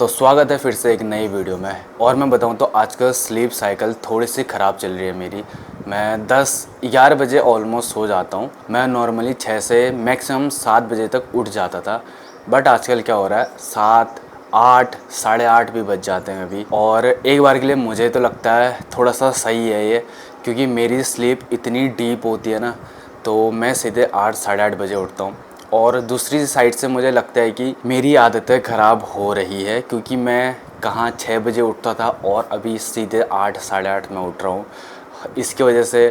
तो स्वागत है फिर से एक नई वीडियो में। और मैं बताऊं तो आजकल स्लीप साइकिल थोड़ी सी ख़राब चल रही है मेरी। मैं 10-11 बजे ऑलमोस्ट सो जाता हूं। मैं नॉर्मली 6 से मैक्सिमम 7 बजे तक उठ जाता था, बट आजकल क्या हो रहा है 7, 8, साढ़े 8 भी बज जाते हैं अभी। और एक बार के लिए मुझे तो लगता है थोड़ा सा सही है ये, क्योंकि मेरी स्लीप इतनी डीप होती है ना, तो मैं सीधे 8, साढ़े 8 बजे उठता हूँ। और दूसरी साइड से मुझे लगता है कि मेरी आदतें ख़राब हो रही है, क्योंकि मैं कहाँ 6 बजे उठता था और अभी सीधे 8, साढ़े 8 में उठ रहा हूँ। इसकी वजह से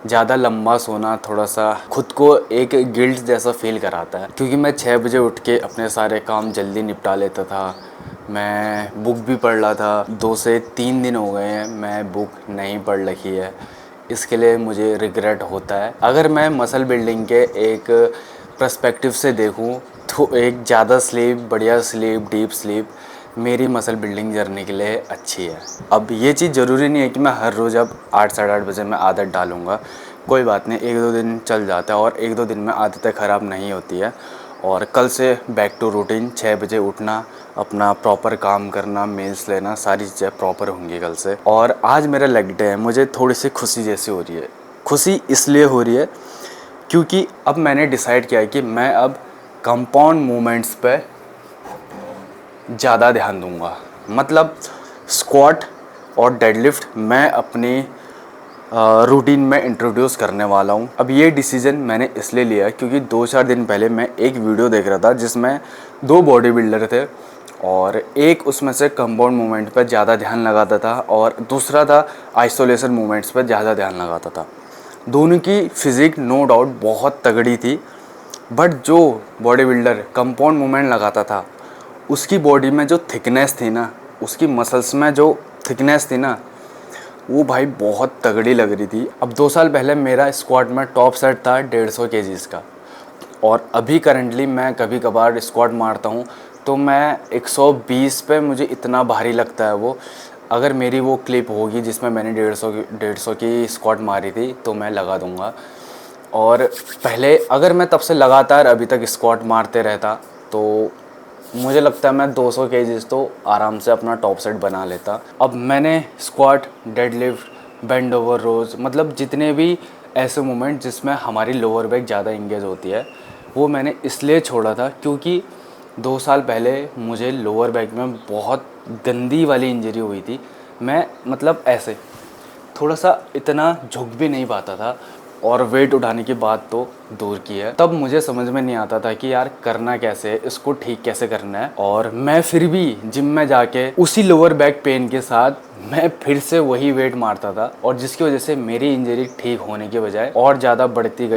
ज़्यादा लंबा सोना थोड़ा सा खुद को एक गिल्ट जैसा फील कराता है, क्योंकि मैं 6 बजे उठ के अपने सारे काम जल्दी निपटा लेता था। मैं बुक भी पढ़ रहा था। 2 से 3 दिन हो गए हैं मैं बुक नहीं पढ़ रखी है। इसके लिए मुझे रिग्रेट होता है। अगर मैं मसल बिल्डिंग के एक पर्सपेक्टिव से देखूं तो एक ज़्यादा स्लीप, बढ़िया स्लीप, डीप स्लीप मेरी मसल बिल्डिंग जर्नी के लिए अच्छी है। अब ये चीज़ ज़रूरी नहीं है कि मैं हर रोज़ अब 8, साढ़े 8 बजे मैं आदत डालूँगा। कोई बात नहीं, 1-2 दिन चल जाता है और 1-2 दिन में आदतें ख़राब नहीं होती है। और कल से बैक टू रूटीन, 6 बजे उठना, अपना प्रॉपर काम करना, मील्स लेना, सारी चीज़ें प्रॉपर होंगी कल से। और आज मेरा लेग डे है, मुझे थोड़ी सी खुशी जैसी हो रही है। खुशी इसलिए हो रही है क्योंकि अब मैंने डिसाइड किया है कि मैं अब कंपाउंड मूवमेंट्स पे ज़्यादा ध्यान दूंगा। मतलब स्क्वाट और डेडलिफ्ट मैं अपनी रूटीन में इंट्रोड्यूस करने वाला हूँ। अब ये डिसीजन मैंने इसलिए लिया क्योंकि 2-4 दिन पहले मैं एक वीडियो देख रहा था जिसमें 2 बॉडी बिल्डर थे, और एक उसमें से कंपाउंड मूवमेंट पर ज़्यादा ध्यान लगाता था और दूसरा था आइसोलेशन मूवमेंट्स पर ज़्यादा ध्यान लगाता था। दोनों की फिज़िक नो डाउट बहुत तगड़ी थी, बट जो बॉडी बिल्डर कंपाउंड मूवमेंट लगाता था उसकी बॉडी में जो थिकनेस थी ना, उसकी मसल्स में जो थिकनेस थी ना, वो भाई बहुत तगड़ी लग रही थी। अब 2 साल पहले मेरा स्क्वाट में टॉप सेट था 150 केजीज़ का, और अभी करंटली मैं कभी कभार स्क्वाट मारता हूँ तो मैं 120 पे मुझे इतना भारी लगता है वो। अगर मेरी वो क्लिप होगी जिसमें मैंने 150 की स्क्वाट मारी थी तो मैं लगा दूँगा। और पहले अगर मैं तब से लगातार अभी तक स्क्वाट मारते रहता तो मुझे लगता है मैं 200 केजीज़ तो आराम से अपना टॉप सेट बना लेता। अब मैंने स्क्वाट, डेडलिफ्ट, बेंड ओवर रोज़, मतलब जितने भी ऐसे मोमेंट जिसमें हमारी लोअर बैक ज़्यादा इंगेज होती है, वो मैंने इसलिए छोड़ा था क्योंकि 2 साल पहले मुझे लोअर बैक में बहुत गंदी वाली इंजरी हुई थी। मैं मतलब ऐसे थोड़ा सा इतना झुक भी नहीं पाता था, और वेट उठाने की बात तो दूर की है। तब मुझे समझ में नहीं आता था कि यार करना कैसे है, इसको ठीक कैसे करना है। और मैं फिर भी जिम में जाके उसी लोअर बैक पेन के साथ मैं फिर से वही वेट मारता था, और जिसकी वजह से मेरी इंजरी ठीक होने के बजाय और ज़्यादा बढ़ती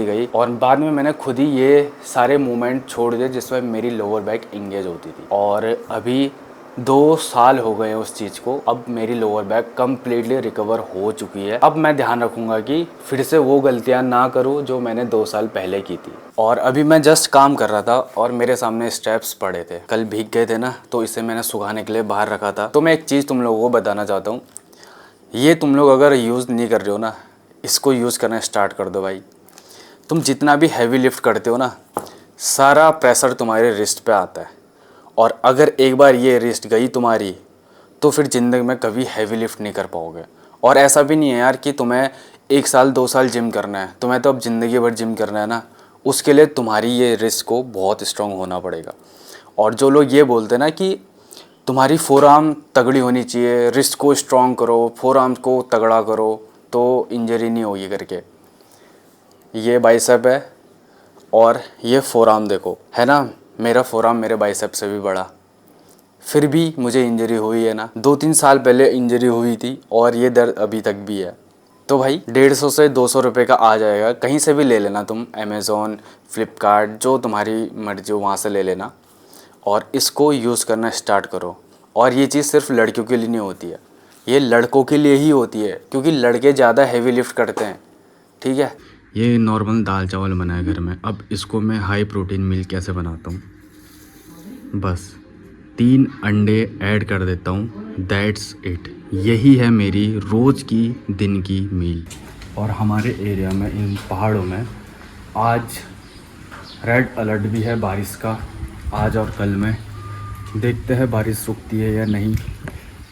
गई और बाद में मैंने खुद ही ये सारे मूवमेंट छोड़ दिए जिसमें मेरी लोअर बैक इंगेज होती थी। और अभी 2 साल हो गए उस चीज़ को। अब मेरी लोअर बैक कम्प्लीटली रिकवर हो चुकी है। अब मैं ध्यान रखूँगा कि फिर से वो गलतियाँ ना करूँ जो मैंने 2 साल पहले की थी। और अभी मैं जस्ट काम कर रहा था और मेरे सामने स्टेप्स पड़े थे, कल भीग गए थे ना, तो इसे मैंने सुखाने के लिए बाहर रखा था। तो मैं एक चीज़ तुम लोगों को बताना चाहता हूँ, ये तुम लोग अगर यूज़ नहीं कर रहे हो ना, इसको यूज़ करना स्टार्ट कर दो भाई। तुम जितना भी हैवी लिफ्ट करते हो ना, सारा प्रेशर तुम्हारे रिस्ट पे आता है, और अगर एक बार ये रिस्ट गई तुम्हारी तो फिर ज़िंदगी में कभी हैवी लिफ्ट नहीं कर पाओगे। और ऐसा भी नहीं है यार कि तुम्हें 1 साल 2 साल जिम करना है, तुम्हें तो अब ज़िंदगी भर जिम करना है ना, उसके लिए तुम्हारी ये रिस्ट को बहुत स्ट्रॉन्ग होना पड़ेगा। और जो लोग ये बोलते हैं ना कि तुम्हारी फोर आर्म तगड़ी होनी चाहिए, रिस्ट को स्ट्रॉन्ग करो, फोर आर्म को तगड़ा करो तो इंजरी नहीं होगी करके, ये बाइसेप है और ये फोर आर्म देखो है ना, मेरा फोर आर्म मेरे बाइसेप से भी बड़ा, फिर भी मुझे इंजरी हुई है ना। 2-3 साल पहले इंजरी हुई थी और ये दर्द अभी तक भी है। तो भाई 150 से 200 रुपये का आ जाएगा, कहीं से भी ले लेना तुम, अमेज़ॉन, फ्लिपकार्ट, जो तुम्हारी मर्जी हो वहाँ से ले लेना, और इसको यूज़ करना स्टार्ट करो। और ये चीज़ सिर्फ लड़कियों के लिए नहीं होती है, ये लड़कों के लिए ही होती है, क्योंकि लड़के ज़्यादा हैवी लिफ्ट करते हैं। ठीक है, ये नॉर्मल दाल चावल बना है घर में। अब इसको मैं हाई प्रोटीन मील कैसे बनाता हूँ, बस 3 अंडे ऐड कर देता हूँ, दैट्स इट। यही है मेरी रोज़ की दिन की मील। और हमारे एरिया में इन पहाड़ों में आज रेड अलर्ट भी है बारिश का, आज और कल में। देखते हैं बारिश रुकती है या नहीं।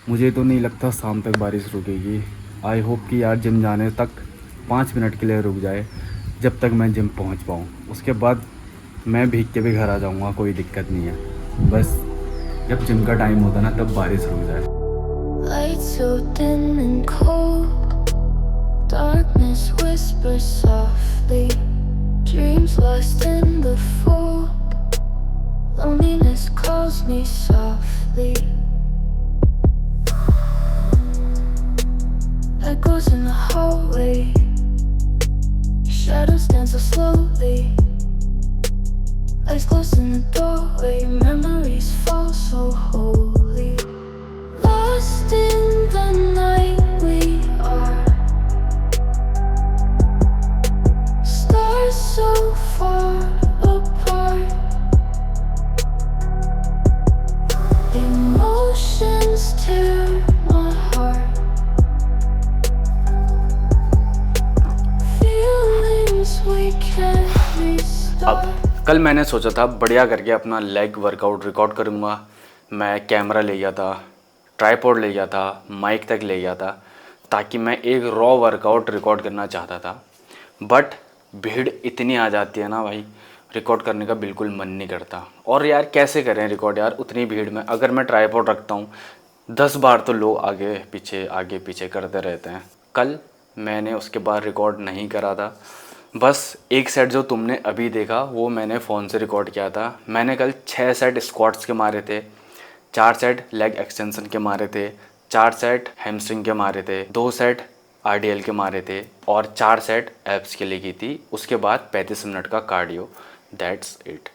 मुझे तो नहीं लगता शाम तक बारिश रुकेगी। आई होप कि यार जिम जाने तक 5 मिनट के लिए रुक जाए, जब तक मैं जिम पहुंच पाऊँ। उसके बाद मैं भीग के भी घर आ जाऊंगा, कोई दिक्कत नहीं है। बस जब जिम का टाइम होता ना तब बारिश रुक जाए। Lights so dim and cold, darkness whispers softly, dreams lost in the fog, loneliness calls me softly, echoes in the hallway, shadows dance so slowly, eyes closed in the doorway, memories fall so holy. Lost in the night we are, stars so far apart, emotions tear my heart, feelings we can't restart. अब कल मैंने सोचा था बढ़िया करके अपना leg workout record करूँगा। मैं कैमरा ले गया था, ट्राईपॉड ले गया था, माइक तक ले गया था, ताकि मैं एक रॉ वर्कआउट रिकॉर्ड करना चाहता था। बट भीड़ इतनी आ जाती है ना भाई, रिकॉर्ड करने का बिल्कुल मन नहीं करता। और यार कैसे करें रिकॉर्ड यार उतनी भीड़ में। अगर मैं ट्राईपॉड रखता हूँ 10 बार तो लोग आगे पीछे करते रहते हैं। कल मैंने उसके बाद रिकॉर्ड नहीं करा था। बस एक सेट जो तुमने अभी देखा वो मैंने फ़ोन से रिकॉर्ड किया था। मैंने कल 6 सेट स्क्वाट्स के मारे थे, 4 सेट लेग एक्सटेंशन के मारे थे, 4 सेट हैमस्ट्रिंग के मारे थे, 2 सेट आरडीएल के मारे थे और 4 सेट एब्स के लिए की थी। उसके बाद 35 मिनट का कार्डियो। That's it.